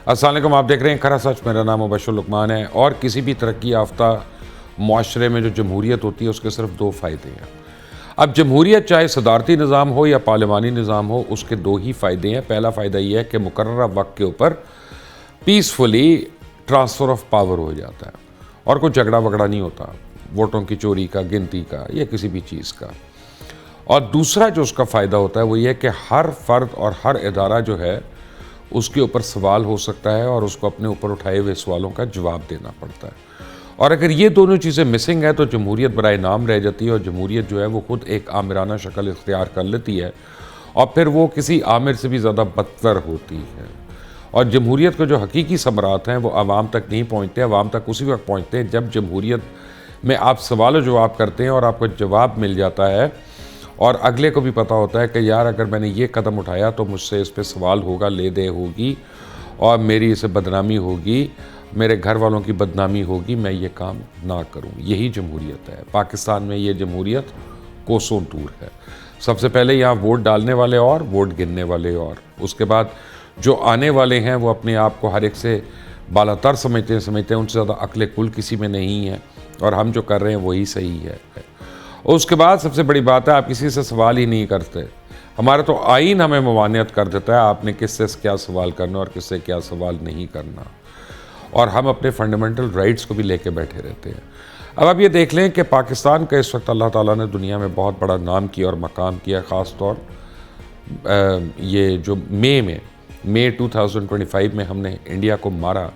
السلام علیکم، آپ دیکھ رہے ہیں کھرا سچ. میرا نام مبشر لقمان ہے. اور کسی بھی ترقی یافتہ معاشرے میں جو جمہوریت ہوتی ہے اس کے صرف دو فائدے ہیں. اب جمہوریت چاہے صدارتی نظام ہو یا پارلیمانی نظام ہو، اس کے دو ہی فائدے ہیں. پہلا فائدہ یہ ہے کہ مقررہ وقت کے اوپر پیسفلی ٹرانسفر آف پاور ہو جاتا ہے اور کوئی جھگڑا وگڑا نہیں ہوتا ووٹوں کی چوری کا، گنتی کا یا کسی بھی چیز کا. اور دوسرا جو اس کا فائدہ ہوتا ہے وہ یہ کہ ہر فرد اور ہر ادارہ جو ہے اس کے اوپر سوال ہو سکتا ہے اور اس کو اپنے اوپر اٹھائے ہوئے سوالوں کا جواب دینا پڑتا ہے. اور اگر یہ دونوں چیزیں مسنگ ہے تو جمہوریت برائے نام رہ جاتی ہے، اور جمہوریت جو ہے وہ خود ایک آمرانہ شکل اختیار کر لیتی ہے اور پھر وہ کسی آمر سے بھی زیادہ بدتر ہوتی ہے. اور جمہوریت کے جو حقیقی ثمرات ہیں وہ عوام تک نہیں پہنچتے. عوام تک اسی وقت پہنچتے ہیں جب جمہوریت میں آپ سوال و جواب کرتے ہیں اور آپ کو جواب مل جاتا ہے اور اگلے کو بھی پتہ ہوتا ہے کہ یار اگر میں نے یہ قدم اٹھایا تو مجھ سے اس پہ سوال ہوگا، لے دے ہوگی اور میری اسے بدنامی ہوگی، میرے گھر والوں کی بدنامی ہوگی، میں یہ کام نہ کروں. یہی جمہوریت ہے. پاکستان میں یہ جمہوریت کوسوں دور ہے. سب سے پہلے یہاں ووٹ ڈالنے والے اور ووٹ گننے والے اور اس کے بعد جو آنے والے ہیں وہ اپنے آپ کو ہر ایک سے بالا تر سمجھتے ہیں ان سے زیادہ عقل کل کسی میں نہیں ہے، اور ہم جو کر رہے ہیں وہی صحیح ہے. اس کے بعد سب سے بڑی بات ہے آپ کسی سے سوال ہی نہیں کرتے. ہمارا تو آئین ہمیں ممانعت کر دیتا ہے آپ نے کس سے کیا سوال کرنا اور کس سے کیا سوال نہیں کرنا، اور ہم اپنے فنڈامنٹل رائٹس کو بھی لے کے بیٹھے رہتے ہیں. اب آپ یہ دیکھ لیں کہ پاکستان کا اس وقت اللہ تعالیٰ نے دنیا میں بہت بڑا نام کیا اور مقام کیا. خاص طور یہ جو مئی 2025 میں ہم نے انڈیا کو مارا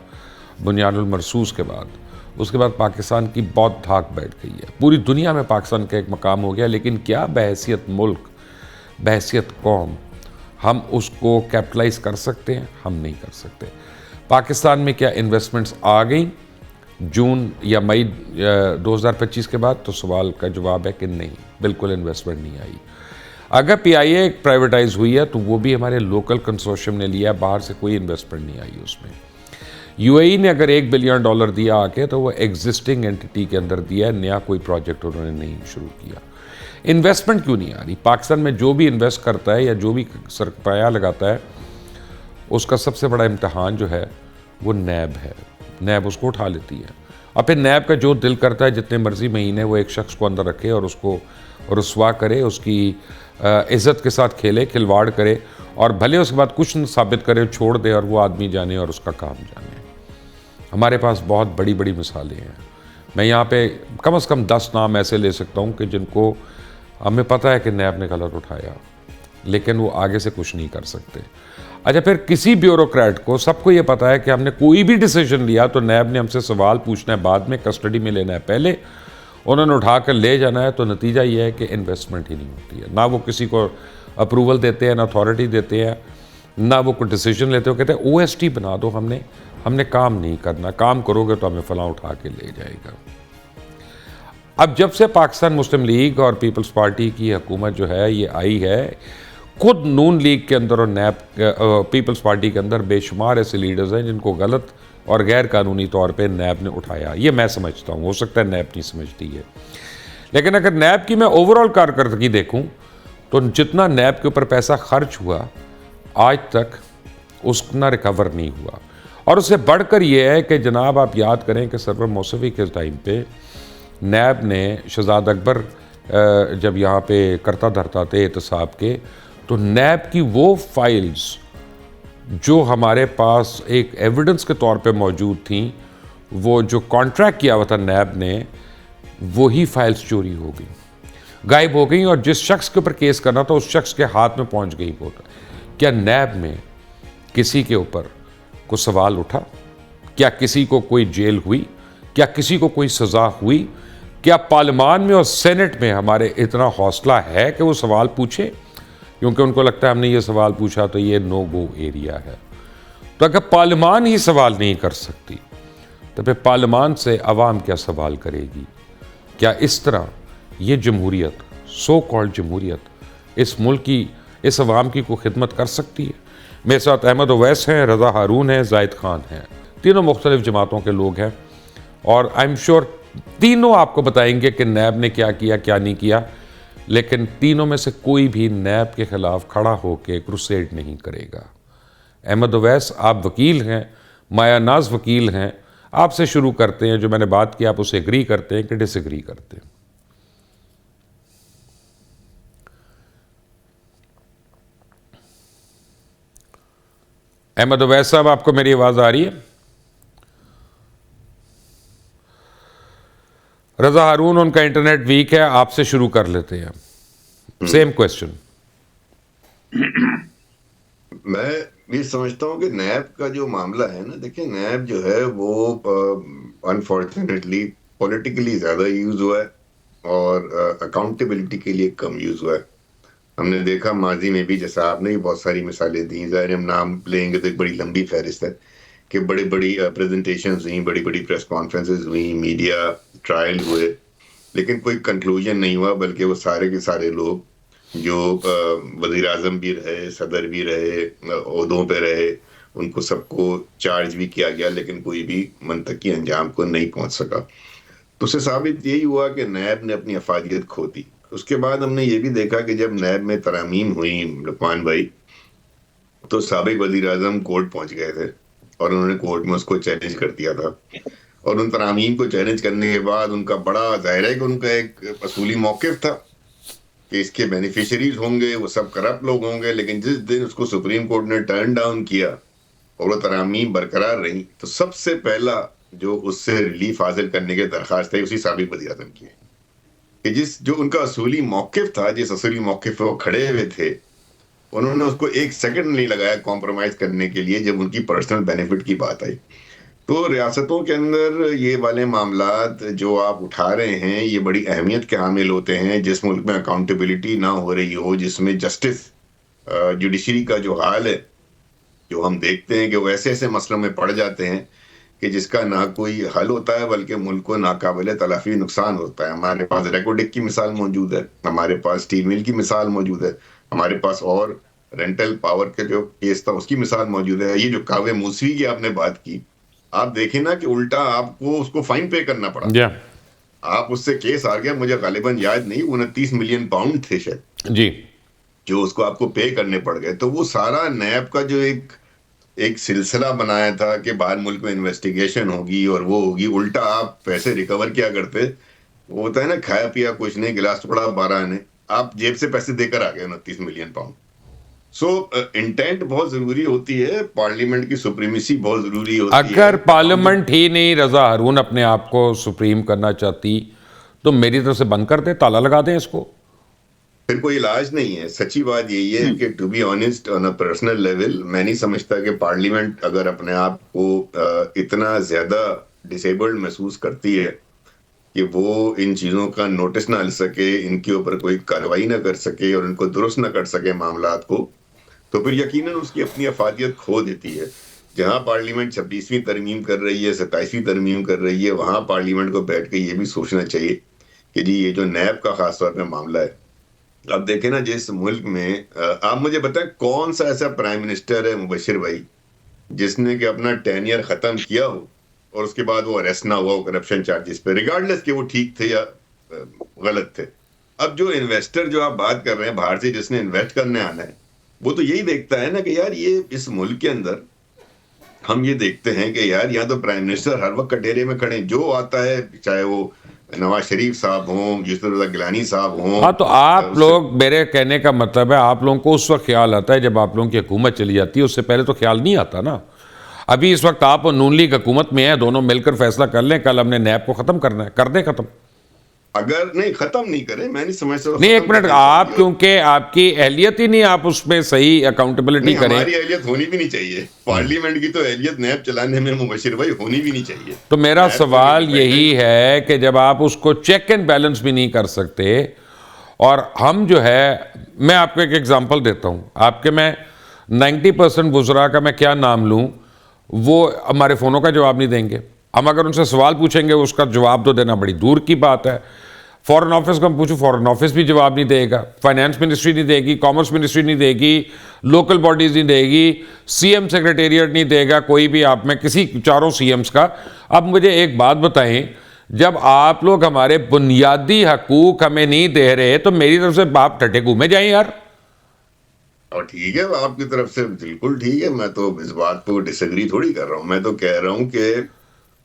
بنیاد المرصوص کے بعد، اس کے بعد پاکستان کی بہت دھاک بیٹھ گئی ہے. پوری دنیا میں پاکستان کا ایک مقام ہو گیا، لیکن کیا بحیثیت ملک، بحیثیت قوم ہم اس کو کیپٹلائز کر سکتے ہیں؟ ہم نہیں کر سکتے. پاکستان میں کیا انویسٹمنٹس آ گئیں جون یا مئی 2025 کے بعد؟ تو سوال کا جواب ہے کہ نہیں، بالکل انویسٹمنٹ نہیں آئی. اگر پی آئی اے پرائیویٹائز ہوئی ہے تو وہ بھی ہمارے لوکل کنسورشیم نے لیا ہے، باہر سے کوئی انویسٹمنٹ نہیں آئی اس میں. یو اے ای نے اگر $1 بلین دیا آ کے تو وہ ایگزسٹنگ اینٹی کے اندر دیا ہے، نیا کوئی پروجیکٹ انہوں نے نہیں شروع کیا. انویسٹمنٹ کیوں نہیں آ رہی؟ پاکستان میں جو بھی انویسٹ کرتا ہے یا جو بھی سرمایہ لگاتا ہے اس کا سب سے بڑا امتحان جو ہے وہ نیب ہے. نیب اس کو اٹھا لیتی ہے، اور پھر نیب کا جو دل کرتا ہے جتنے مرضی مہینے وہ ایک شخص کو اندر رکھے اور اس کو رسوا کرے، اس کی عزت کے ساتھ کھیلے، کھلواڑ کرے، اور بھلے اس کے بعد کچھ ثابت کرے، چھوڑ دے اور وہ آدمی جانے اور اس کا کام جانے. ہمارے پاس بہت بڑی بڑی مثالیں ہیں. میں یہاں پہ کم از کم 10 نام ایسے لے سکتا ہوں کہ جن کو ہمیں پتہ ہے کہ نیب نے غلط اٹھایا لیکن وہ آگے سے کچھ نہیں کر سکتے. اچھا، پھر کسی بیوروکریٹ کو سب کو یہ پتہ ہے کہ ہم نے کوئی بھی ڈیسیجن لیا تو نیب نے ہم سے سوال پوچھنا ہے بعد میں، کسٹڈی میں لینا ہے پہلے، انہوں نے اٹھا کر لے جانا ہے. تو نتیجہ یہ ہے کہ انویسٹمنٹ ہی نہیں ہوتی ہے. نہ وہ کسی کو اپروول دیتے ہیں، نہ اتھارٹی دیتے ہیں، نہ وہ کوئی ڈیسیجن لیتے ہو. کہتے ہیں او ایس ٹی بنا دو، ہم نے کام نہیں کرنا، کام کرو گے تو ہمیں فلاں اٹھا کے لے جائے گا. اب جب سے پاکستان مسلم لیگ اور پیپلز پارٹی کی حکومت جو ہے یہ آئی ہے، خود نون لیگ کے اندر اور نیب پیپلز پارٹی کے اندر بے شمار ایسے لیڈرز ہیں جن کو غلط اور غیر قانونی طور پہ نیب نے اٹھایا. یہ میں سمجھتا ہوں، ہو سکتا ہے نیب نہیں سمجھتی ہے، لیکن اگر نیب کی میں اوورآل کارکردگی دیکھوں تو جتنا نیب کے اوپر پیسہ خرچ ہوا آج تک اتنا ریکور نہیں ہوا. اور اس سے بڑھ کر یہ ہے کہ جناب آپ یاد کریں کہ سرور موسوی کے ٹائم پہ نیب نے شہزاد اکبر جب یہاں پہ کرتا دھرتا تھے احتساب کے، تو نیب کی وہ فائلز جو ہمارے پاس ایک ایویڈنس کے طور پہ موجود تھیں، وہ جو کانٹریکٹ کیا ہوا تھا نیب نے، وہی فائلز چوری ہو گئی، غائب ہو گئی، اور جس شخص کے اوپر کیس کرنا تھا اس شخص کے ہاتھ میں پہنچ گئی ووٹ. کیا نیب میں کسی کے اوپر کو سوال اٹھا؟ کیا کسی کو کوئی جیل ہوئی؟ کیا کسی کو کوئی سزا ہوئی؟ کیا پارلیمان میں اور سینٹ میں ہمارے اتنا حوصلہ ہے کہ وہ سوال پوچھے؟ کیونکہ ان کو لگتا ہے ہم نے یہ سوال پوچھا تو یہ نو گو ایریا ہے. تو اگر پارلیمان ہی سوال نہیں کر سکتی تو پھر پارلیمان سے عوام کیا سوال کرے گی؟ کیا اس طرح یہ جمہوریت، سو کالڈ جمہوریت، اس ملک کی، اس عوام کی کوئی خدمت کر سکتی ہے؟ میرے ساتھ احمد اویس ہیں، رضا ہارون ہیں، زاہد خان ہیں. تینوں مختلف جماعتوں کے لوگ ہیں، اور آئی ایم شیور تینوں آپ کو بتائیں گے کہ نیب نے کیا کیا، کیا نہیں کیا. لیکن تینوں میں سے کوئی بھی نیب کے خلاف کھڑا ہو کے کروسیڈ نہیں کرے گا. احمد اویس آپ وکیل ہیں, مایا ناز وکیل ہیں, آپ سے شروع کرتے ہیں. جو میں نے بات کی آپ اسے اگری کرتے ہیں کہ ڈس اگری کرتے ہیں؟ احمد اویس صاحب آپ کو میری آواز آ رہی ہے؟ رضا ہارون ان کا انٹرنیٹ ویک ہے, آپ سے شروع کر لیتے ہیں. Same question. میں یہ سمجھتا ہوں کہ نیب کا جو معاملہ ہے نا, دیکھیں نیب جو ہے وہ انفارچونیٹلی پولیٹیکلی زیادہ یوز ہوا ہے اور اکاؤنٹیبلٹی کے لیے کم یوز ہوا ہے. ہم نے دیکھا ماضی میں بھی, جیسا آپ نے بہت ساری مثالیں دیں, ظاہر ہم نام لیں گے تو ایک بڑی لمبی فہرست ہے کہ بڑی بڑی پریزنٹیشنز ہوئیں, بڑی بڑی پریس کانفرنسز ہوئیں, میڈیا ٹرائل ہوئے, لیکن کوئی کنکلوژن نہیں ہوا, بلکہ وہ سارے کے سارے لوگ جو وزیر اعظم بھی رہے, صدر بھی رہے, عہدوں پہ رہے, ان کو سب کو چارج بھی کیا گیا, لیکن کوئی بھی منطقی انجام کو نہیں پہنچ سکا. تو اس سے ثابت یہی ہوا کہ نیب نے اپنی افادیت کھو دی. اس کے بعد ہم نے یہ بھی دیکھا کہ جب نیب میں ترامیم ہوئی لقمان بھائی, تو سابق وزیر اعظم کورٹ پہنچ گئے تھے اور انہوں نے کورٹ میں اس کو چیلنج کر دیا تھا. اور ان ترامیم کو چیلنج کرنے کے بعد ان کا بڑا ظاہر ہے کہ ان کا ایک اصولی موقف تھا کہ اس کے بینیفیشریز ہوں گے وہ سب کرپٹ لوگ ہوں گے, لیکن جس دن اس کو سپریم کورٹ نے ٹرن ڈاؤن کیا اور وہ ترامیم برقرار رہیں, تو سب سے پہلا جو اس سے ریلیف حاصل کرنے کی درخواست ہے اسی سابق وزیر اعظم کی ہے, کہ جو ان کا اصولی موقف تھا, جس اصولی موقف پہ وہ کھڑے ہوئے تھے, انہوں نے اس کو ایک سیکنڈ نہیں لگایا کمپرومائز کرنے کے لیے جب ان کی پرسنل بینیفٹ کی بات آئی. تو ریاستوں کے اندر یہ والے معاملات جو آپ اٹھا رہے ہیں یہ بڑی اہمیت کے حامل ہوتے ہیں. جس ملک میں اکاؤنٹیبلٹی نہ ہو رہی ہو, جس میں جسٹس جوڈیشری کا جو حال ہے, جو ہم دیکھتے ہیں کہ وہ ایسے ایسے مسئلوں میں پڑ جاتے ہیں کہ جس کا نہ کوئی حل ہوتا ہے بلکہ ملک کو ناقابل تلافی نقصان ہوتا ہے. ہمارے پاس ریکوڈک کی مثال موجود ہے, ہمارے پاس اسٹیل مل کی مثال موجود ہے, ہمارے پاس اور رینٹل پاور کے جو کیس تھا اس کی مثال موجود ہے. یہ جو کاوے موسوی کی آپ نے بات کی, آپ دیکھیں نا کہ الٹا آپ کو اس کو فائن پے کرنا پڑا. آپ اس سے کیس آ گیا, مجھے غالباً یاد نہیں, 29 ملین پاؤنڈ تھے شاید جی, جو اس کو آپ کو پے کرنے پڑ گئے. تو وہ سارا نیب کا جو ایک سلسلہ بنایا تھا کہ باہر ملک میں انویسٹیگیشن ہوگی اور وہ ہوگی, الٹا آپ پیسے ریکور کیا کرتے. وہ ہوتا ہے نا کھایا پیا کچھ نہیں, گلاس ٹکڑا 12 آنے, آپ جیب سے پیسے دے کر آ گئے 29 ملین پاؤنڈ. سو انٹینٹ بہت ضروری ہوتی ہے, پارلیمنٹ کی سپریمیسی بہت ضروری ہوتی ہے. اگر پارلیمنٹ ہی نہیں رضا ہارون اپنے آپ کو سپریم کرنا چاہتی تو میری طرف سے بند کر دیں, تالا لگا دیں اس کو. پھر کوئی علاج نہیں ہے. سچی بات یہی ہے کہ to be honest on a personal level میں نہیں سمجھتا کہ پارلیمنٹ اگر اپنے آپ کو اتنا زیادہ ڈسیبلڈ محسوس کرتی ہے کہ وہ ان چیزوں کا نوٹس نہ لے سکے, ان کے اوپر کوئی کارروائی نہ کر سکے اور ان کو درست نہ کر سکے معاملات کو, تو پھر یقیناً اس کی اپنی افادیت کھو دیتی ہے. جہاں پارلیمنٹ 26ویں ترمیم کر رہی ہے, 27ویں ترمیم کر رہی ہے, وہاں پارلیمنٹ کو بیٹھ کے یہ بھی سوچنا چاہیے کہ جی یہ جو نیب کا خاص طور پہ معاملہ ہے, اب دیکھیں نا جس ملک میں, آپ مجھے بتائیں کون سا ایسا پرائم منسٹر ہے مبشر بھائی جس نے کہ اپنا ٹینیئر ختم کیا ہو اور اس کے بعد وہ اریسٹ نہ ہوا ہو کرپشن چارجز پہ, ریگارڈلیس کہ وہ ٹھیک تھے یا غلط تھے. اب جو انویسٹر جو آپ بات کر رہے ہیں باہر سے جس نے انویسٹ کرنے آنا ہے, وہ تو یہی دیکھتا ہے نا کہ یار یہ اس ملک کے اندر ہم یہ دیکھتے ہیں کہ یار یہاں تو پرائم منسٹر ہر وقت کٹہرے میں کھڑے, جو آتا ہے چاہے وہ نواز شریف صاحب ہوں, یوسف رضا گیلانی صاحب ہوں. ہاں تو آپ لوگ, میرے کہنے کا مطلب ہے آپ لوگوں کو اس وقت خیال آتا ہے جب آپ لوگوں کی حکومت چلی جاتی ہے, اس سے پہلے تو خیال نہیں آتا نا. ابھی اس وقت آپ اور نون لیگ حکومت میں ہیں, دونوں مل کر فیصلہ کر لیں, کل ہم نے نیب کو ختم کرنا ہے, کر دیں ختم. اگر نہیں ختم نہیں کریں, میں نہیں سمجھتا. نہیں ایک منٹ, آپ کیونکہ آپ کی اہلیت ہی نہیں, آپ اس میں صحیح اکاؤنٹیبلٹی کریں. ہماری اہلیت ہونی بھی نہیں چاہیے, پارلیمنٹ کی تو اہلیت نیب چلانے میں مبشر بھائی ہونی بھی نہیں چاہیے. تو میرا سوال یہی ہے کہ جب آپ اس کو چیک اینڈ بیلنس بھی نہیں کر سکتے, اور ہم جو ہے, میں آپ کو ایک ایگزامپل دیتا ہوں, آپ کے میں 90% وزراء کا میں کیا نام لوں, وہ ہمارے فونوں کا جواب نہیں دیں گے. ہم اگر ان سے سوال پوچھیں گے اس کا جواب تو دینا بڑی دور کی بات ہے. فورن آفس کا ہم پوچھو, فورن آفس بھی جواب نہیں دے گا, فائنانس منسٹری نہیں دے گی, کامرس منسٹری نہیں دے گی, لوکل باڈیز نہیں دے گی, سی ایم سیکریٹریٹ نہیں دے گا, کوئی بھی آپ میں کسی چاروں سی ایمز کا. اب مجھے ایک بات بتائیں, جب آپ لوگ ہمارے بنیادی حقوق ہمیں نہیں دے رہے تو میری طرف سے آپ ٹھٹے گھومے جائیں یار. اور ٹھیک ہے آپ کی طرف سے بالکل ٹھیک ہے، میں تو اس بات کو ڈس ایگری تھوڑی کر رہا ہوں. میں تو کہہ رہا ہوں کہ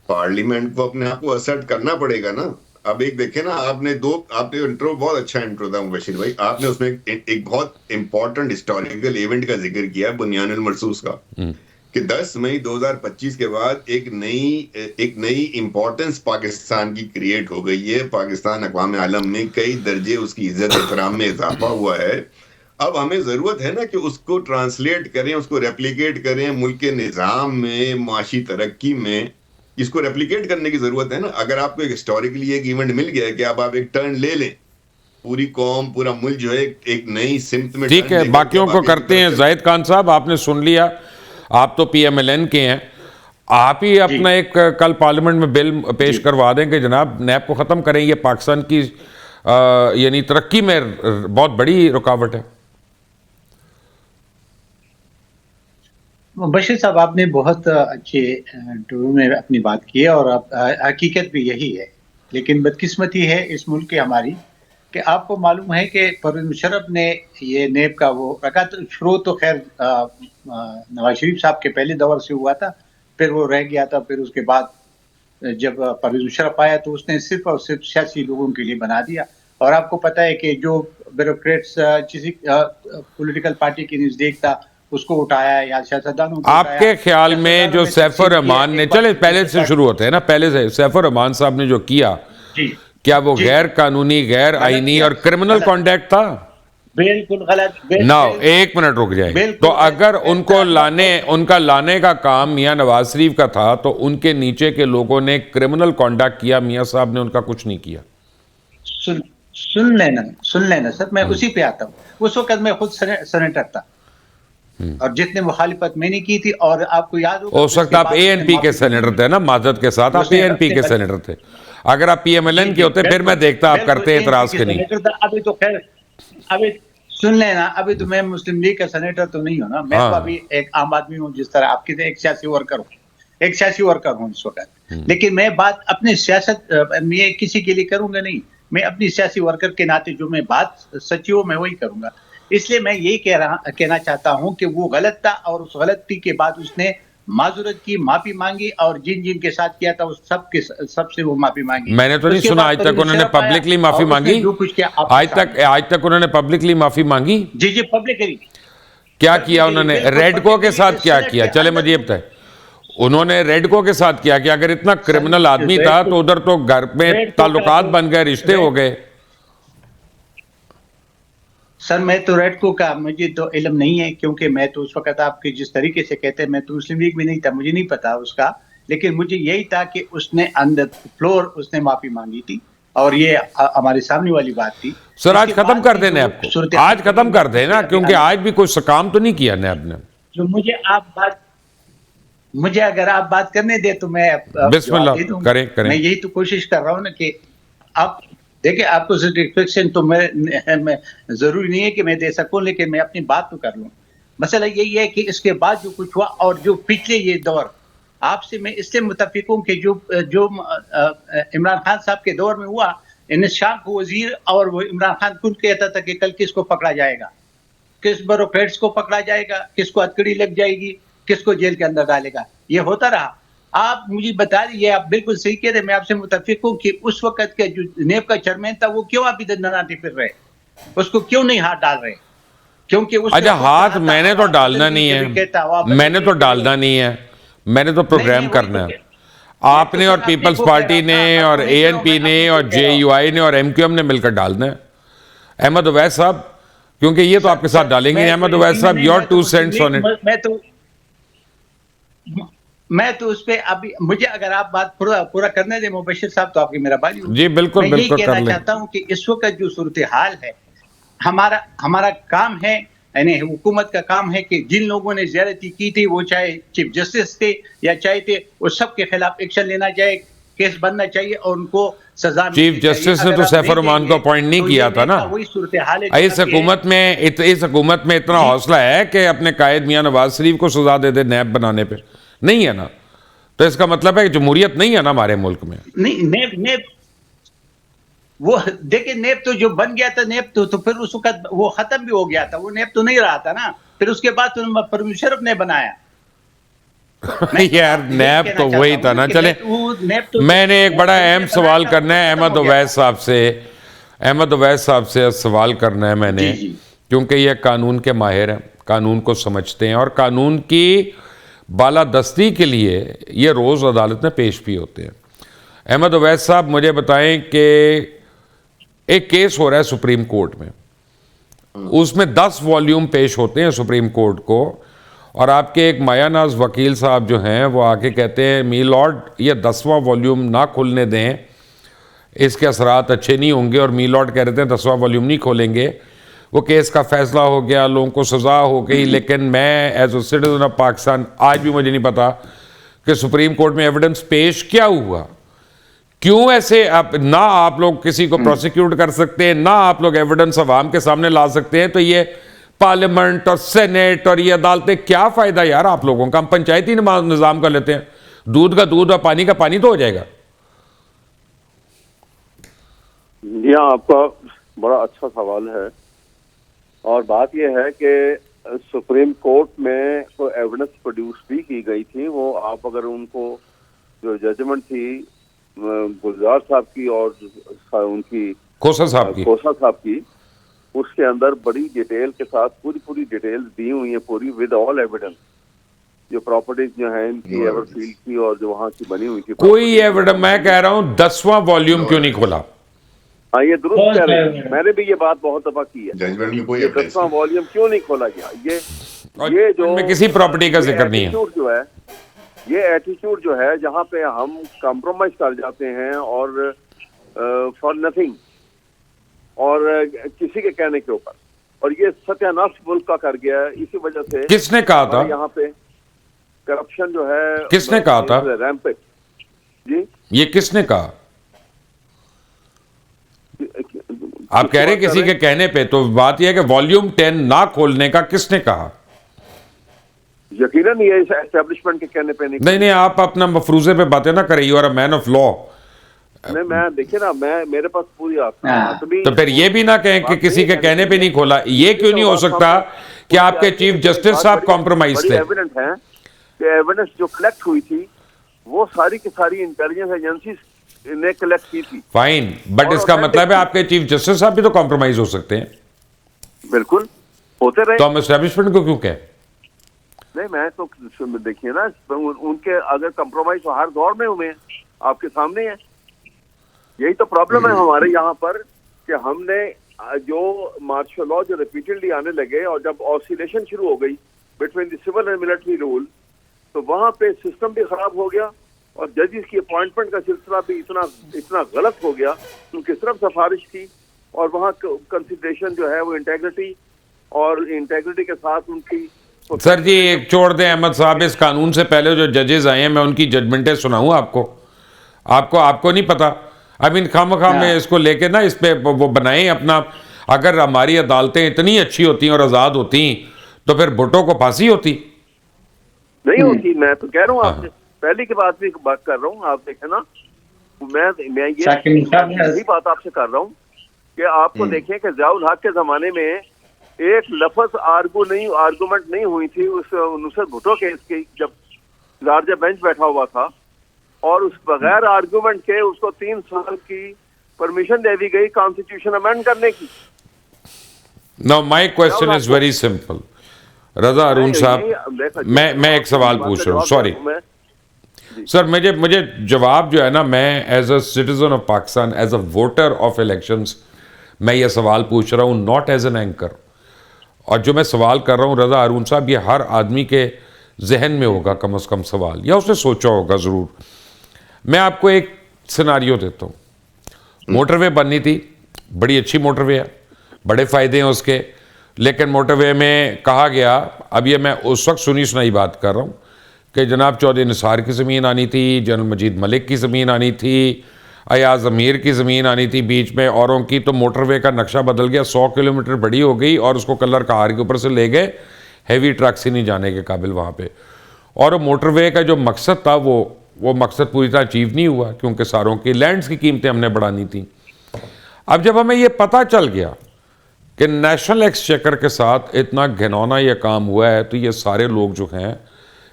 پارلیمنٹ کو اپنے آپ کو اسرٹ کرنا پڑے گا نا. اب ایک دیکھیں نا، آپ نے انٹرو بہت اچھا انٹرو تھا مبشر بھائی، آپ نے اس میں ایک بہت امپورٹنٹ ہسٹوریکل ایونٹ کا ذکر کیا، بنیان المرصوص کا، کہ 10 مئی 2025 کے بعد ایک نئی امپورٹنس پاکستان کی کریٹ ہو گئی ہے. پاکستان اقوام عالم میں کئی درجے اس کی عزت احترام میں اضافہ ہوا ہے. اب ہمیں ضرورت ہے نا کہ اس کو ٹرانسلیٹ کریں، اس کو ریپلیکیٹ کریں ملک کے نظام میں، معاشی ترقی میں. اس کو ریپلیکیٹ کرنے کی ضرورت ہے نا. اگر آپ کو ایک ہسٹوریکلی ایک ایونٹ مل گیا ہے کہ اب آپ ایک ٹرن لے لیں، پوری قوم پورا ملک جو ہے ایک نئی سمت میں ٹھیک ہے، باقیوں کو کرتے ہیں. زاہد خان صاحب، آپ نے سن لیا، آپ تو پی ایم ایل این کے ہیں، آپ ہی اپنا ایک کل پارلیمنٹ میں بل پیش کروا دیں کہ جناب نیب کو ختم کریں، یہ پاکستان کی یعنی ترقی میں بہت بڑی رکاوٹ ہے. بشیر صاحب، آپ نے بہت اچھے انٹرویو میں اپنی بات کی ہے، اور حقیقت بھی یہی ہے. لیکن بدقسمتی ہے اس ملک کی ہماری کہ آپ کو معلوم ہے کہ پرویز مشرف نے یہ نیب کا وہ رکھا. شروع تو خیر نواز شریف صاحب کے پہلے دور سے ہوا تھا، پھر وہ رہ گیا تھا. پھر اس کے بعد جب پرویز مشرف آیا تو اس نے صرف اور صرف سیاسی لوگوں کے لیے بنا دیا. اور آپ کو پتہ ہے کہ جو بیوروکریٹس کسی پولیٹیکل پارٹی کے نزدیک تھا اس کو اٹھایا یا سیاستدانوں کو آپ کے خیال میں جو سیف الرحمان نے، چلے پہلے سے شروع ہوتے ہیں نا، پہلے سے سیف الرحمان صاحب نے جو کیا، کیا وہ غیر قانونی، غیر آئینی اور کرمنل کانڈکٹ تھا؟ بالکل غلط. ناؤ ایک منٹ رک جائے. تو اگر ان کو ان کا لانے کا کام میاں نواز شریف کا تھا تو ان کے نیچے کے لوگوں نے کرمنل کانڈکٹ کیا، میاں صاحب نے ان کا کچھ نہیں کیا. سن لینا سر، میں اسی پہ آتا ہوں. اس وقت میں خود سینیٹر تھا اور جتنے مخالفت میں نے کی تھی، اور آپ کو یاد ہوگا اس وقت آپ اے این پی کے سینیٹر تھے نا، معذرت کے ساتھ آپ اے این پی کے سینیٹر تھے. اگر آپ پی ایم ایل این کے ہوتے پھر میں دیکھتا آپ کرتے اعتراض کے نہیں. ابھی تو خیر، ابھی سن لینا، ابھی تو میں مسلم لیگ کا سینیٹر تو نہیں ہوں نا. میں تو ابھی ایک عام آدمی ہوں، جس طرح آپ کی ایک سیاسی ورکر ہوں اس وقت. لیکن میں بات اپنی سیاست میں کسی کے لیے کروں گا نہیں. میں اپنی سیاسی ورکر کے ناطے جو میں بات سچی ہو میں وہی کروں گا. اس لیے میں یہی کہنا چاہتا ہوں کہ وہ غلط تھا، اور اس غلطی کے بعد اس نے معذرت کی، معافی مانگی، اور جن کے ساتھ کیا تھا اس سب سے وہ معافی مانگی. میں نے تو نہیں سنا آج تک انہوں نے پبلکلی معافی مانگی. آج تک انہوں نے پبلکلی معافی مانگی؟ جی پبلکلی. کیا کیا انہوں نے؟ ریڈکو کے ساتھ کیا کیا؟ چلے مجھے یہ بتائیں، انہوں نے ریڈکو کے ساتھ کیا کہ اگر اتنا کرمنل آدمی تھا تو ادھر تو گھر میں تعلقات بن گئے، رشتے ہو گئے. سر میں تو ریڈکو کا مجھے تو علم نہیں ہے، کیونکہ میں تو اس وقت آپ کے جس طریقے سے کہتے ہیں میں تو مسلم لیگ بھی نہیں تھا، مجھے نہیں پتا اس کا. لیکن مجھے یہی تھا کہ اس نے اندر فلور اس نے معافی مانگی تھی، اور یہ ہمارے سامنے والی بات تھی. سر آج ختم کر دیں نیب کو، آج ختم کر دیں نا، کیونکہ آج بھی کوئی کام تو نہیں کیا نیب نے. جو مجھے اگر آپ بات کرنے دیں تو میں بسم اللہ کریں. میں یہی تو کوشش کر رہا ہوں نا کہ آپ دیکھیں، آپ کو سیٹسفیکشن تو میں ضروری نہیں ہے کہ میں دے سکوں، لیکن میں اپنی بات تو کر لوں. مسئلہ یہی ہے کہ اس کے بعد جو کچھ ہوا، اور جو پچھلے یہ دور آپ سے میں اس سے متفق ہوں کہ جو عمران خان صاحب کے دور میں ہوا، شام کو وزیر اور وہ عمران خان خود کہتا تھا کہ کل کس کو پکڑا جائے گا، کس بیوروکریٹس کو پکڑا جائے گا، کس کو ہتکڑی لگ جائے گی، کس کو جیل کے اندر ڈالے گا. یہ ہوتا رہا. آپ مجھے بتا دیجیے، آپ بالکل صحیح کہہ رہے، میں آپ سے متفق ہوں کہ اس وقت کا جو نیب کا چیئرمین تھا وہ کیوں ابھی دندناتے پھر رہے، اس کو کیوں نہیں ہاتھ ڈال رہے؟ کیونکہ اچھا ہاتھ میں نے تو ڈالنا نہیں ہے، میں نے تو ڈالنا نہیں ہے، میں نے تو پروگرام کرنا ہے. آپ نے اور پیپلز پارٹی نے اور اے این پی نے اور جے یو آئی نے اور ایم کیو ایم نے مل کر ڈالنا ہے. احمد اویس صاحب، کیونکہ یہ تو آپ کے ساتھ ڈالیں گے. احمد اویس صاحب، your 2 cents on it. میں تو اس پہ ابھی مجھے اگر آپ بات پورا کرنے دیں مبشر صاحب تو آپ کی میرا بھائی ہوں. جی بالکل میں یہی کہنا کر لیں. چاہتا ہوں کہ اس وقت جو صورتحال ہے، ہمارا کام ہے، یعنی حکومت کا کام ہے کہ جن لوگوں نے زیادتی کی تھی، وہ چاہے چیف جسٹس تھے یا چاہے تھے، وہ سب کے خلاف ایکشن لینا چاہے، کیس بننا چاہیے، اور ان کو سزا چیف جسٹس نے تو سیف الرحمان کو اپوائنٹ نہیں کیا تھا نا. وہی صورتحال ہے. اس حکومت میں اتنا حوصلہ ہے کہ اپنے قائد میاں نواز شریف کو سزا دے دے نیب بنانے پہ؟ نہیں ہے نا. تو اس کا مطلب ہے کہ جمہوریت نہیں ہے نا ہمارے ملک میں. نہیں، وہ دیکھیں نیب تو جو بن گیا تھا نیب تو پھر اس وقت وہ ختم بھی ہو گیا تھا, وہ نیب تو نہیں رہا تھا نا, پھر اس کے بعد پرویز مشرف نے بنایا. یار نیب تو وہی تھا نا. چلیں میں نے ایک بڑا اہم سوال کرنا ہے احمد اویس صاحب سے, احمد اویس صاحب سے سوال کرنا ہے میں نے, کیونکہ یہ قانون کے ماہر ہیں, قانون کو سمجھتے ہیں, اور قانون کی بالادستی کے لیے یہ روز عدالت میں پیش بھی ہوتے ہیں. احمد اویس صاحب مجھے بتائیں کہ ایک کیس ہو رہا ہے سپریم کورٹ میں, اس میں 10 والیوم پیش ہوتے ہیں سپریم کورٹ کو, اور آپ کے ایک مایا ناز وکیل صاحب جو ہیں وہ آ کے کہتے ہیں می لارڈ یہ 10واں والیوم نہ کھلنے دیں, اس کے اثرات اچھے نہیں ہوں گے, اور می لارڈ کہہ رہے ہیں 10واں والیوم نہیں کھولیں گے. وہ کیس کا فیصلہ ہو گیا, لوگوں کو سزا ہو گئی, لیکن میں as a citizen of Pakistan آج بھی مجھے نہیں پتا کہ سپریم کورٹ میں ایویڈنس پیش کیا ہوا, کیوں ایسے نہ آپ لوگ کسی کو پروسیکیوٹ کر سکتے ہیں, نہ آپ لوگ ایویڈنس عوام کے سامنے لا سکتے ہیں. تو یہ پارلیمنٹ اور سینیٹ اور یہ عدالتیں کیا فائدہ یار آپ لوگوں کا؟ ہم پنچایتی نظام کا لیتے ہیں, دودھ کا دودھ اور پانی کا پانی تو ہو جائے گا. جی ہاں, آپ کا بڑا اچھا سوال ہے, اور بات یہ ہے کہ سپریم کورٹ میں کو ایویڈنس پروڈیوس بھی کی گئی تھی. وہ آپ اگر ان کو جو ججمنٹ تھی گلزار صاحب کی اور ان کی کوسا صاحب کی, اس کے اندر بڑی ڈیٹیل کے ساتھ پوری ڈیٹیل دی ہوئی ہیں, پوری ود آل ایویڈنس, جو پراپرٹیز جو ہیں ان کی ایور فیلڈ کی اور جو وہاں کی بنی ہوئی تھی. کوئی ایویڈنس, میں کہہ رہا ہوں 10واں والیوم کیوں نہیں کھولا؟ ہاں یہ درست کہہ رہے ہیں, میں نے بھی یہ بات بہت دفعہ کی ہے, ججمنٹ میں کوئی 10واں والیوم کیوں نہیں کھولا گیا. یہ جو میں کسی پراپرٹی کا ذکر نہیں ہے, جو ہے یہ ایٹیٹیوڈ جو ہے جہاں پہ ہم کمپرومائز کر جاتے ہیں اور فار نتھنگ اور کسی کے کہنے کے اوپر, اور یہ ستیہ ناش ملک کا کر گیا ہے. اسی وجہ سے کس نے کہا تھا یہاں پہ کرپشن جو ہے, کس نے کہا تھا ریمپٹ. جی یہ کس نے کہا؟ آپ کہہ رہے کسی کے کہنے پہ, تو بات یہ ہے کہ والیوم 10 نہ کھولنے کا کس نے کہا؟ یقیناً یہ اسٹیبلشمنٹ کے کہنے پہ نہیں, آپ اپنا مفروضے پہ باتیں نہ کریں, you are a man of law. نہیں, میں دیکھیں نا, میرے پاس پوری تو پھر یہ بھی نہ کہیں کہ کسی کے کہنے پہ نہیں کھولا. یہ کیوں نہیں ہو سکتا کہ آپ کے چیف جسٹس صاحب کمپرومائز تھے؟ ایویڈنس ہے کہ ایویڈنس جو کلیکٹ ہوئی تھی وہ ساری کی ساری انٹیلیجنس ایجنسیز نے کلیکٹ کی تھی. فائن, بٹ اس کا مطلب ہے آپ کے چیف جسٹس صاحب بھی تو کمپرومائز ہو سکتے ہیں. بالکل ہوتے رہے, تو ہم اسٹیبلشمنٹ کو کیوں کہیں؟ نہیں, میں تو دیکھیے نا, ان کے اگر کمپرومائز ہر دور میں ہوئے ہیں, آپ کے سامنے ہے. یہی تو پرابلم ہے ہمارے یہاں پر کہ ہم نے جو مارشل لا جو ریپیٹڈلی آنے لگے, اور جب آسیلیشن شروع ہو گئی between the civil and military rule, تو وہاں پہ سسٹم بھی خراب ہو گیا, اور ججز کی اپوائنٹمنٹ کا سلسلہ بھی اتنا غلط ہو گیا, کیونکہ صرف سفارش تھی, اور وہاں کنسیڈریشن جو ہے وہ انٹیگریٹی, اور انٹیگریٹی کے ساتھ ان کی. سر جی ایک چھوڑ دیں احمد صاحب, اس قانون سے پہلے جو ججز آئے ہیں میں ان کی ججمنٹیں سناؤں آپ کو نہیں پتا. خواہ میں اس کو لے کے نا اس پہ وہ بنائیں اپنا. اگر ہماری عدالتیں اتنی اچھی ہوتی اور آزاد ہوتی تو پھر بھٹو کو پھانسی ہوتی نہیں ہوتی. میں تو کہہ رہا ہوں, آپ سے پہلی کی بات بھی بات کر رہا ہوں, آپ دیکھیں نا, میں یہی بات آپ سے کر رہا ہوں کہ آپ کو دیکھیں کہ ضیاء الحق کے زمانے میں ایک لفظ آرگومنٹ نہیں ہوئی تھی اس نصرت بھٹو کیس کی, جب لارجر بینچ بیٹھا ہوا تھا, اور اس بغیر آرگومنٹ کے اس کو 3 سال کی پرمیشن دے دی گئی کانسٹیٹیوشن امینڈ کرنے کی. Now my question is very simple. رضا ارون صاحب, میں ایک سوال پوچھ رہا ہوں, سوری سر, مجھے جواب جو ہے نا, میں as a citizen of Pakistan, as a voter of elections, میں یہ سوال پوچھ رہا ہوں, ناٹ ایز این اینکر. اور جو میں سوال کر رہا ہوں رضا ارون صاحب, یہ ہر آدمی کے ذہن میں ہوگا کم از کم سوال, یا اس نے سوچا ہوگا ضرور. میں آپ کو ایک سیناریو دیتا ہوں. موٹر وے بننی تھی, بڑی اچھی موٹر وے ہے, بڑے فائدے ہیں اس کے, لیکن موٹر وے میں کہا گیا, اب یہ میں اس وقت سنی سنائی بات کر رہا ہوں, کہ جناب چودھری نثار کی زمین آنی تھی, جنرل مجید ملک کی زمین آنی تھی, ایاز امیر کی زمین آنی تھی بیچ میں اوروں کی. تو موٹر وے کا نقشہ بدل گیا, 100 کلومیٹر بڑی ہو گئی, اور اس کو کلر کہار کے اوپر سے لے گئے, ہیوی ٹرکس ہی نہیں جانے کے قابل وہاں پہ. اور موٹر وے کا جو مقصد تھا وہ مقصد پوری طرح اچیو نہیں ہوا, کیونکہ ساروں کی لینڈز کی قیمتیں ہم نے بڑھانی تھیں. اب جب ہمیں یہ پتہ چل گیا کہ نیشنل ایکسچیکر کے ساتھ اتنا گھنونا یہ کام ہوا ہے، تو یہ سارے لوگ جو ہیں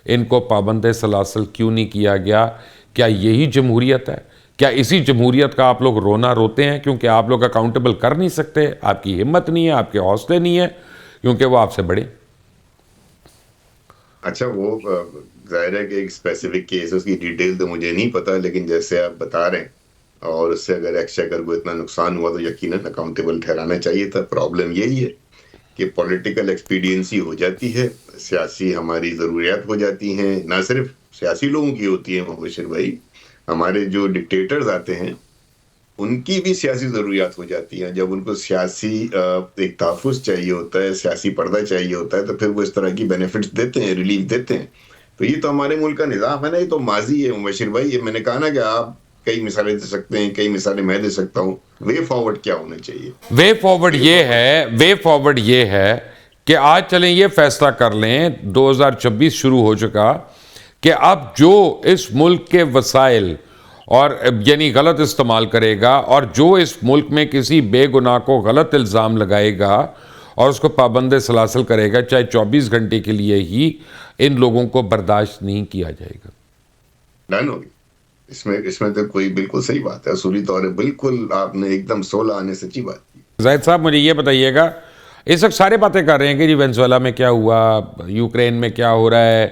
ان کو پابند سلاسل کیوں نہیں کیا گیا؟ کیا یہی جمہوریت ہے؟ کیا اسی جمہوریت کا آپ لوگ رونا روتے ہیں کیونکہ آپ لوگ اکاؤنٹیبل کر نہیں سکتے؟ آپ کی ہمت نہیں ہے، آپ کے حوصلے نہیں ہے، کیونکہ وہ آپ سے بڑے۔ اچھا، وہ ظاہر ہے کہ ایک اسپیسیفک کیس اس کی ڈیٹیل تو مجھے نہیں پتا، لیکن جیسے آپ بتا رہے ہیں، اور اس سے اگر ایکسچیکر کو اتنا نقصان ہوا تو یقیناً اکاؤنٹیبل ٹھہرانا چاہیے تھا۔ پرابلم یہی ہے کہ پولیٹیکل ایکسپیڈینسی ہو جاتی ہے، سیاسی ہماری ضروریات ہو جاتی ہیں، نہ صرف سیاسی لوگوں کی ہوتی ہیں مبشر بھائی، ہمارے جو ڈکٹیٹرز آتے ہیں ان کی بھی سیاسی ضروریات ہو جاتی ہیں۔ جب ان کو سیاسی ایک تحفظ چاہیے ہوتا ہے، سیاسی پردہ چاہیے ہوتا ہے، تو پھر وہ اس طرح کی بینیفٹس دیتے ہیں، ریلیف دیتے ہیں۔ تو یہ تو ہمارے ملک کا نظام ہے نا، یہ تو ماضی ہے مبشر بھائی۔ یہ میں نے کہا نا کہ آپ کئی مثالیں دے سکتے ہیں، کئی مثالیں میں دے سکتا ہوں۔ وے فارورڈ کیا ہونا چاہیے؟ وے فارورڈ یہ ہے کہ آج چلیں یہ فیصلہ کر لیں، 2026 شروع ہو چکا، کہ اب جو اس ملک کے وسائل اور یعنی غلط استعمال کرے گا، اور جو اس ملک میں کسی بے گناہ کو غلط الزام لگائے گا اور اس کو پابند سلاسل کرے گا، چاہے 24 گھنٹے کے لیے ہی، ان لوگوں کو برداشت نہیں کیا جائے گا۔ ڈن ہوگی اس میں تو کوئی بالکل صحیح بات ہے، اصولی طور پہ بالکل آپ نے ایک دم 16 آنے سچی بات کی۔ زاہد صاحب مجھے یہ بتائیے گا، اس وقت سارے باتیں کر رہے ہیں کہ جی وینزویلا میں کیا ہوا، یوکرین میں کیا ہو رہا ہے،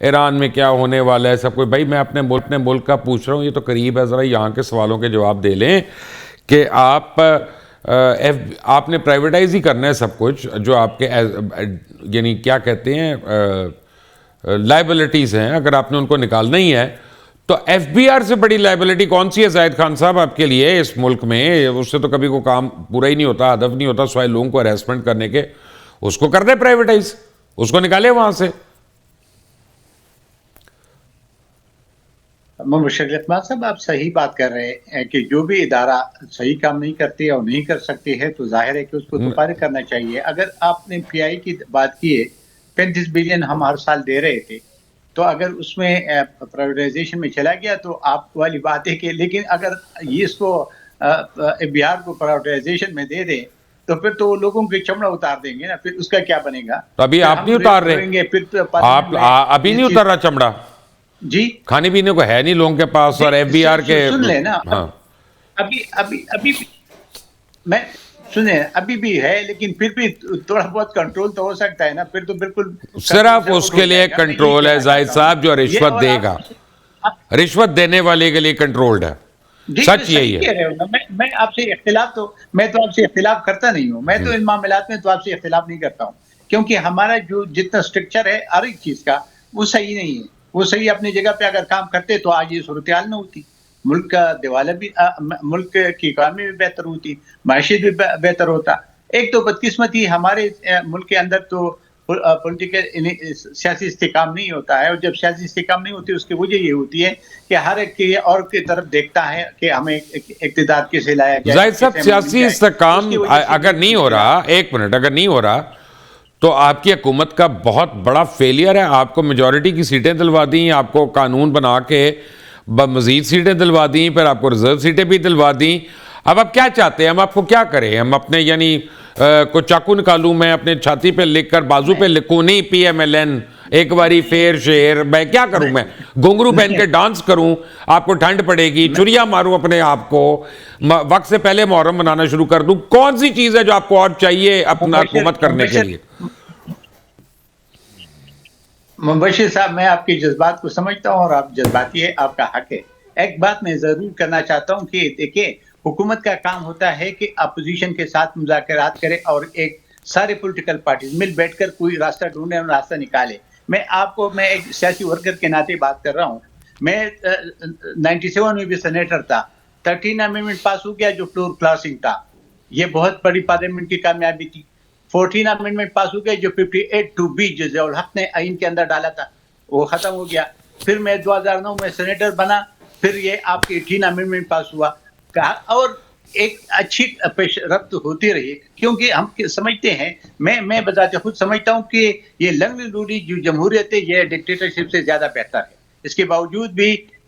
ایران میں کیا ہونے والا ہے، سب کوئی۔ بھائی میں اپنے ملک کا پوچھ رہا ہوں، یہ تو قریب ہے، ذرا یہاں کے سوالوں کے جواب دے لیں کہ آپ نے پرائیویٹائز ہی کرنا ہے سب کچھ، جو آپ کے یعنی کیا کہتے ہیں لائبلٹیز ہیں، اگر آپ نے ان کو نکالنا ہی ہے تو ایف بی آر سے بڑی لائبلٹی کون سی ہے زاہد خان صاحب آپ کے لیے اس ملک میں؟ اس سے تو کبھی کوئی کام پورا ہی نہیں ہوتا، ہدف نہیں ہوتا سوائے لوگوں کو ہریسمنٹ کرنے کے۔ اس کو کر دے پرائیویٹائز، اس کو نکالے وہاں سے۔ مشرف صاحب آپ صحیح بات کر رہے ہیں کہ جو بھی ادارہ صحیح کام نہیں کرتی ہے اور نہیں کر سکتی ہے تو ظاہر ہے کہ اس کو تو فارغ کرنا چاہیے۔ اگر آپ نے پی آئی کی بات کی ہے، 35 بلین ہم ہر سال دے رہے تھے، تو اگر اس میں پرائیویٹائزیشن میں چلا گیا تو آپ والی بات ہے کہ، لیکن اگر یہ اس کو بہار کو پرائیویٹائزیشن میں دے دیں تو پھر تو لوگوں کے چمڑا اتار دیں گے نا، پھر اس کا کیا بنے گا؟ تو ابھی آپ نہیں اتار رہے، آپ ابھی نہیں اتر رہا چمڑا؟ جی کھانے پینے کو ہے نہیں لوگوں کے پاس، اور ایف بی آر کے سن لیں نا، ہاں ابھی میں سنیں ابھی بھی ہے، لیکن پھر بھی تھوڑا بہت کنٹرول تو ہو سکتا ہے نا، پھر تو بالکل صرف اس کے لیے کنٹرول ہے زاہد صاحب جو رشوت دے گا، رشوت دینے والے کے لیے کنٹرولڈ ہے، سچ یہی ہے۔ میں آپ سے اختلاف میں تو آپ سے اختلاف کرتا نہیں ہوں، میں تو ان معاملات میں تو آپ سے اختلاف نہیں کرتا ہوں، کیونکہ ہمارا جو جتنا سٹرکچر ہے ہر ایک چیز کا وہ صحیح نہیں ہے۔ وہ صحیح اپنی جگہ پہ اگر کام کرتے تو آج یہ صورتحال نہ ہوتی، ملک کا دیوالیہ بھی، ملک کی اکانومی بھی بہتر ہوتی، معیشت بھی بہتر ہوتا۔ ایک تو بدقسمتی ہمارے ملک کے اندر تو پولیٹیکل سیاسی استحکام نہیں ہوتا ہے، اور جب سیاسی استحکام نہیں ہوتی اس کی وجہ یہ ہوتی ہے کہ ہر ایک اور کی طرف دیکھتا ہے کہ ہمیں اقتدار کیسے لایا جائے۔ زاہد صاحب سیاسی استحکام اگر نہیں ہو رہا، ایک منٹ، اگر نہیں ہو رہا تو آپ کی حکومت کا بہت بڑا فیلئر ہے۔ آپ کو میجورٹی کی سیٹیں دلوا دیں، آپ کو قانون بنا کے مزید سیٹیں دلوا دیں، پھر آپ کو ریزرو سیٹیں بھی دلوا دیں۔ اب آپ کیا چاہتے ہیں؟ ہم آپ کو کیا کریں؟ ہم اپنے یعنی کوئی چاقو نکالوں میں اپنے چھاتی پہ لکھ کر بازو پہ لکھوں، نہیں پی ایم ایل این ایک باری فیر شیر، میں کیا کروں؟ میں گھنگرو پہن کے ڈانس کروں؟ آپ کو ٹھنڈ پڑے گی، چڑیا ماروں اپنے آپ کو، وقت سے پہلے محرم منانا شروع کر دوں؟ کون سی چیز ہے جو آپ کو اور چاہیے اپنا حکومت کرنے کے لیے؟ مبشر صاحب میں آپ کے جذبات کو سمجھتا ہوں اور آپ جذباتی ہے، آپ کا حق ہے۔ ایک بات میں ضرور کرنا چاہتا ہوں کہ دیکھیں، حکومت کا کام ہوتا ہے کہ اپوزیشن کے ساتھ مذاکرات کرے اور ایک سارے پولیٹیکل پارٹیز مل بیٹھ کر کوئی راستہ ڈھونڈے اور راستہ نکالے۔ میں ایک سیاسی ورکر کے ناطے بات کر رہا ہوں۔ میں 97 میں بھی سینیٹر تھا، 13 امینڈمنٹ پاس ہو گیا جو فلور کلاسنگ تھا، یہ بہت بڑی پارلیمنٹ کی کامیابی تھی۔ 14 امینڈمنٹ پاس ہو گئے جو 58(2)B جو ضیاء الحق نے آئین کے اندر ڈالا تھا، وہ ختم ہو گیا۔ پھر میں 2009 میں سینیٹر بنا، پھر یہ آپ کی 18 امینڈمنٹ پاس ہوا، اور ایک اچھی پیش رفت ہوتی رہی، کیونکہ ہم سمجھتے ہیں، میں بذات خود سمجھتا ہوں کہ یہ لنگلی لوڑی جو جمہوریت ہے یہ ڈکٹیٹرشپ سے زیادہ بہتر ہے۔ اس کے باوجود بھی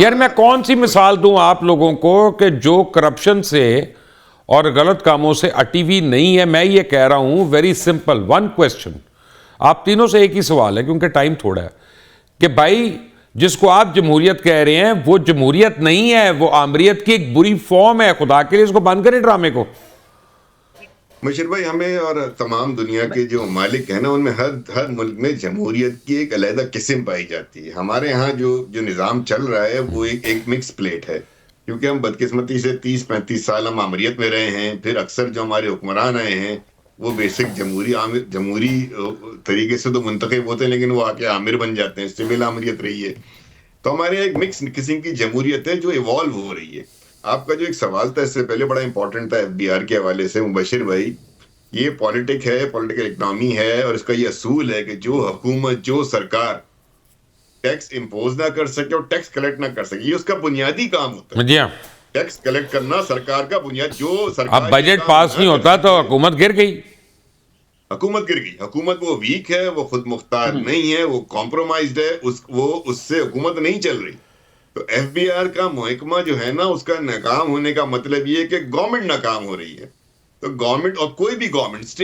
یار میں کون سی مثال دوں آپ لوگوں کو کہ جو کرپشن سے اور غلط کاموں سے اٹی ہوئی نہیں ہے. میں یہ کہہ رہا ہوں ویری سمپل ون کویسچن, آپ تینوں سے ایک ہی سوال ہے کیونکہ ٹائم تھوڑا ہے, کہ بھائی جس کو آپ جمہوریت کہہ رہے ہیں وہ جمہوریت نہیں ہے, وہ آمریت کی ایک بری فارم ہے. خدا کے لیے اس کو بند کریں ڈرامے کو. مشیر بھائی, ہمیں اور تمام دنیا کے جو مالک ہیں نا, ان میں ہر ملک میں جمہوریت کی ایک علیحدہ قسم پائی جاتی ہے. ہمارے ہاں جو نظام چل رہا ہے وہ ایک مکس پلیٹ ہے, کیونکہ ہم بدقسمتی سے 30-35 سال ہم آمریت میں رہے ہیں. پھر اکثر جو ہمارے حکمران آئے ہیں وہ بیسک جمہوری طریقے سے تو منتخب ہوتے ہیں, لیکن وہ آ کے عامر بن جاتے ہیں, سول آمریت رہی ہے. تو ہمارے ایک مکس قسم کی جمہوریت ہے جو ایوالو ہو رہی ہے. آپ کا جو ایک سوال تھا اس سے پہلے بڑا امپورٹنٹ تھا FBR کے حوالے سے, مبشر بھائی, یہ پولیٹک ہے, پولیٹیکل اکنامی ہے, اور اس کا یہ اصول ہے کہ جو حکومت, جو سرکار ٹیکس امپوز نہ کر سکے اور ٹیکس کلیکٹ نہ کر سکے, یہ اس کا بنیادی کام ہوتا ہے. جی ہاں, ٹیکس کلیکٹ کرنا سرکار کا بنیاد. جو سرکار اب بجٹ پاس نہیں ہوتا تو حکومت گر گئی. حکومت گر گئی. حکومت وہ ویک ہے, وہ خود مختار نہیں ہے, وہ کمپرومائزڈ ہے, اس سے حکومت نہیں چل رہی. تو FBR کا محکمہ جو ہے نا, اس کا ناکام ہونے کا مطلب یہ ہے کہ گورنمنٹ ناکام ہو رہی ہے. تو گورنمنٹ, اور کوئی بھی گورنمنٹ,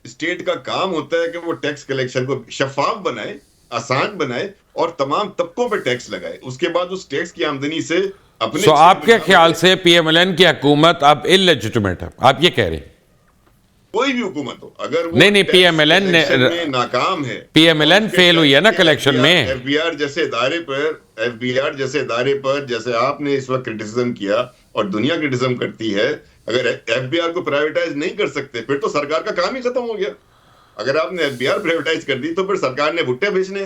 اسٹیٹ کا کام ہوتا ہے کہ وہ ٹیکس کلیکشن کو شفاف بنائے, آسان بنائے, اور تمام طبقوں پہ ٹیکس لگائے. اس کے بعد اس ٹیکس کی آمدنی سے اپنے سو آپ کے خیال سے PMLN کی حکومت اب illegitimate ہے, آپ یہ کہہ رہے ہیں؟ کوئی بھی حکومت ہو, اگر وہ نہیں PMLN نے ناکام ہے, PMLN فیل ہوئی ہے نا کلیکشن میں. FBR جیسے ادارے پر جیسے آپ نے اس وقت کرٹیسزم کیا اور دنیا کرٹیسزم کرتی ہے, اگر FBR کو پرائیویٹائز نہیں کر سکتے پھر تو سرکار کا کام ہی ختم ہو گیا. اگر آپ نے FBR پرائیویٹائز کر دی تو پھر سرکار نے بھٹے بیچنے,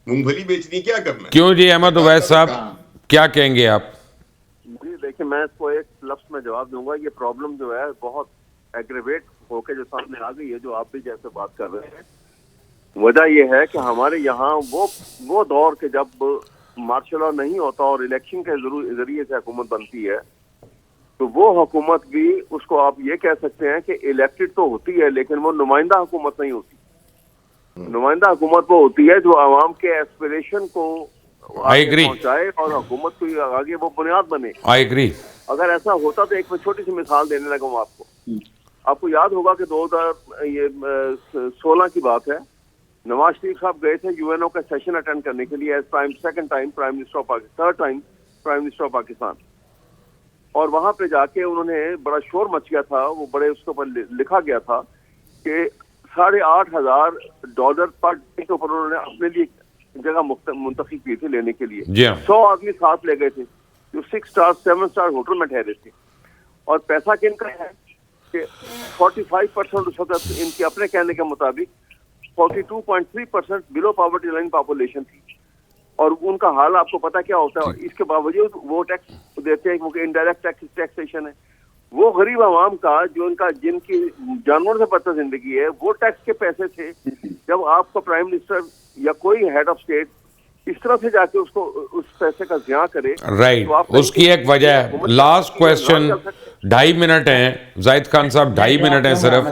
مونگ پھلی بیچنی, کیا کرنا ہے؟ کیوں جی احمد اویس صاحب کیا کہیں گے آپ؟ جی دیکھیں, میں اس کو ایک لفظ میں جواب دوں گا. یہ پرابلم جو ہے بہت ایگریویٹ ہو کے جو سامنے آ گئی ہے, جو آپ بھی جیسے بات کر رہے ہیں. وجہ یہ ہے کہ ہمارے یہاں وہ دور کے جب مارشل لا نہیں ہوتا اور الیکشن کے ذریعے سے حکومت بنتی ہے, تو وہ حکومت بھی, اس کو آپ یہ کہہ سکتے ہیں کہ الیکٹڈ تو ہوتی ہے لیکن وہ نمائندہ حکومت نہیں ہوتی. نمائندہ حکومت وہ ہوتی ہے جو عوام کے ایسپریشن کو آگے پہنچائے اور حکومت کو آگے وہ بنیاد بنے. I agree. اگر ایسا ہوتا تو ایک میں چھوٹی سی مثال دینے لگا ہوں آپ کو. آپ کو یاد ہوگا کہ 2016 کی بات ہے, نواز شریف صاحب گئے تھے UNO کا سیشن اٹینڈ کرنے کے لیے as second time prime minister of Pakistan, third time prime minister of Pakistan. اور وہاں پہ جا کے انہوں نے بڑا شور مچ گیا تھا, وہ بڑے اس کے اوپر لکھا گیا تھا کہ $8,500 پر ڈے کے اوپر انہوں نے اپنے لیے جگہ منتخب کی تھی لینے کے لیے. 100 آدمی ساتھ لے گئے تھے جو 6 سٹار 7 سٹار ہوٹل میں ٹھہرے تھے. اور پیسہ کن کا ہے کہ 45% اس وقت ان کے اپنے کہنے کے مطابق 42.3% بلو پاورٹی لائن پاپولیشن تھی. اور ان کا حال آپ کو پتا کیا ہوتا ہے, اس کے باوجود وہ ٹیکس دیتے ہیں کیونکہ انڈائریکٹ ٹیکسیشن ہے. وہ غریب عوام کا جو جن کی جانوروں سے پتہ زندگی ہے, وہ ٹیکس کے پیسے تھے. جب آپ کا پرائم منسٹر یا کوئی ہیڈ آف اسٹیٹ اس طرح سے جا کے اس کو اس پیسے کا ضیاع کرے, رائٹ, اس کی ایک وجہ ہے. لاسٹ کویسچن 2.5 منٹ ہیں زاہد خان صاحب, 2.5 منٹ ہیں صرف,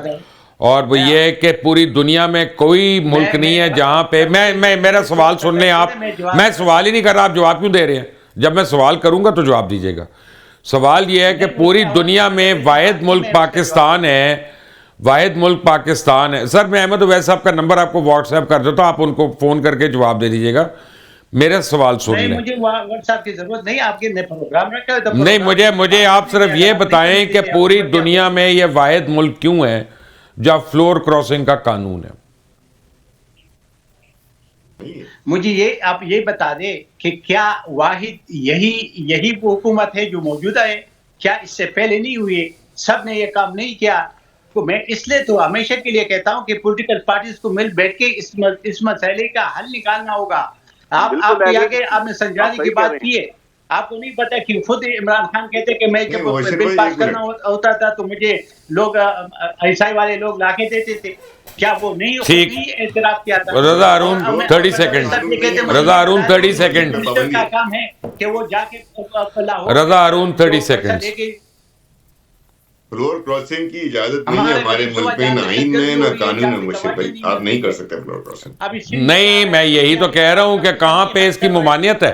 اور وہ یہ ہے کہ پوری دنیا میں کوئی ملک نہیں ہے جہاں پہ میرا سوال سن لیں آپ, میں سوال ہی نہیں کر رہا, آپ جواب کیوں دے رہے ہیں؟ جب میں سوال کروں گا تو جواب دیجیے گا. سوال یہ ہے کہ پوری دنیا میں واحد ملک پاکستان ہے, واحد ملک پاکستان ہے. سر میں احمد اویس صاحب کا نمبر آپ کو واٹس ایپ کر دیتا ہوں, آپ ان کو فون کر کے جواب دے دیجیے گا. میرا سوال سن لیں. مجھے واٹس ایپ کی ضرورت نہیں, آپ کے پروگرام رکھا ہے. نہیں, مجھے آپ صرف یہ بتائیں کہ پوری دنیا میں یہ واحد ملک کیوں ہے جہاں فلور کراسنگ کا قانون ہے؟ مجھے آپ یہ بتا دیں کہ کیا واحد یہی وہ حکومت ہے جو موجودہ ہے؟ کیا اس سے پہلے نہیں ہوئی؟ سب نے یہ کام نہیں کیا. تو میں اس لیے تو ہمیشہ کے لیے کہتا ہوں کہ پولیٹیکل پارٹیز کو مل بیٹھ کے اس مسئلے کا حل نکالنا ہوگا. آپ کے آگے آپ نے سنجانی کی بات کی ہے, آپ کو نہیں پتا کہ خود عمران خان کہتے کہ میں جب بل پاس کرنا ہوتا تھا تو مجھے لوگ عیسائی والے لوگ لا کے دیتے تھے. کیا وہ نہیں اعتراف کیا تھا؟ رضا ہارون 30 سیکنڈ. رضا ہارون 30 سیکنڈ. کا کام ہے کہ وہ جا کے رضا ہارون 30 سیکنڈ. فلور کراسنگ کی اجازت نہیں ہے ہمارے ملک میں, نہ آئین میں نہ قانون میں. مشرف بھائی آپ نہیں کر سکتے فلور کراسنگ. نہیں, میں یہی تو کہہ رہا ہوں کہ کہاں پہ اس کی ممانعت ہے.